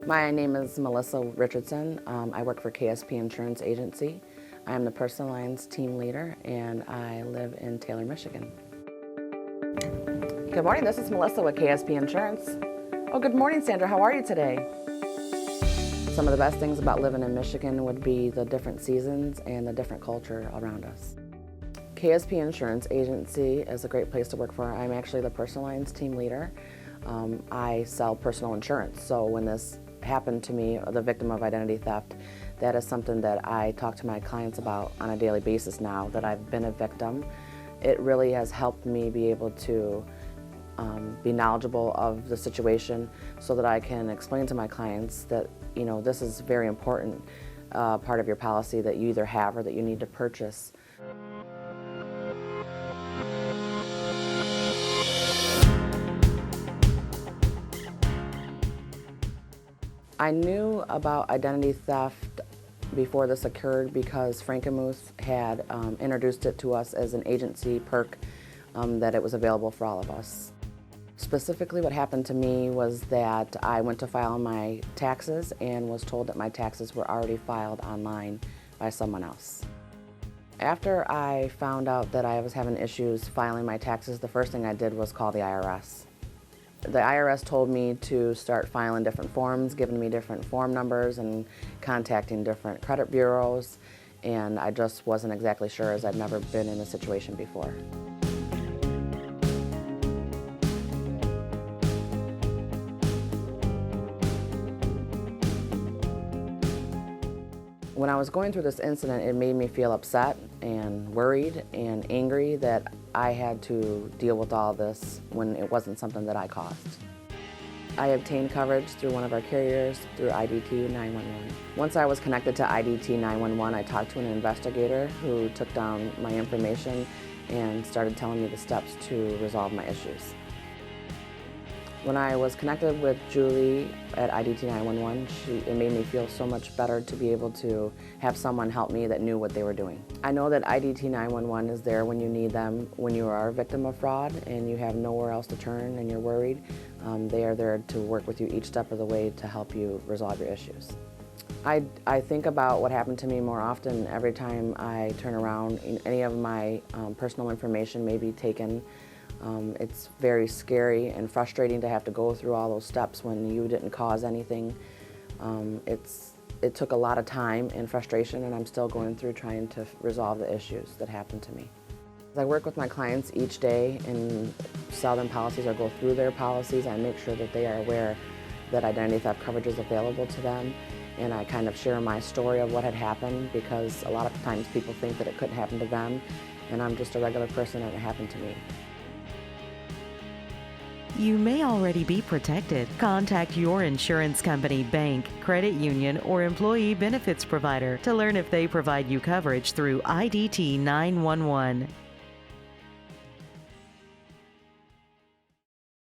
My name is Melissa Richardson. I work for KSP Insurance Agency. I am the personal lines team leader and I live in Taylor, Michigan. Good morning, this is Melissa with KSP Insurance. Oh, good morning, Sandra. How are you today? Some of the best things about living in Michigan would be the different seasons and the different culture around us. KSP Insurance Agency is a great place to work for. I'm actually the personal lines team leader. I sell personal insurance, so when this happened to me, the victim of identity theft, that is something that I talk to my clients about on a daily basis now that I've been a victim. It really has helped me be able to be knowledgeable of the situation so that I can explain to my clients that, this is a very important part of your policy that you either have or that you need to purchase. I knew about identity theft before this occurred because Frankenmuth had introduced it to us as an agency perk that it was available for all of us. Specifically, what happened to me was that I went to file my taxes and was told that my taxes were already filed online by someone else. After I found out that I was having issues filing my taxes, the first thing I did was call the IRS. The IRS told me to start filing different forms, giving me different form numbers and contacting different credit bureaus, and I just wasn't exactly sure as I'd never been in a situation before. When I was going through this incident, it made me feel upset and worried and angry that I had to deal with all this when it wasn't something that I caused. I obtained coverage through one of our carriers through IDT 911. Once I was connected to IDT 911, I talked to an investigator who took down my information and started telling me the steps to resolve my issues. When I was connected with Julie at IDT 911, it made me feel so much better to be able to have someone help me that knew what they were doing. I know that IDT 911 is there when you need them, when you are a victim of fraud and you have nowhere else to turn and you're worried. They are there to work with you each step of the way to help you resolve your issues. I think about what happened to me more often every time I turn around. Any of my personal information may be taken. It's very scary and frustrating to have to go through all those steps when you didn't cause anything. It took a lot of time and frustration, and I'm still going through trying to resolve the issues that happened to me. I work with my clients each day and sell them policies or go through their policies. I make sure that they are aware that identity theft coverage is available to them, and I kind of share my story of what had happened because a lot of times people think that it couldn't happen to them, and I'm just a regular person and it happened to me. You may already be protected. Contact your insurance company, bank, credit union, or employee benefits provider to learn if they provide you coverage through IDT 911.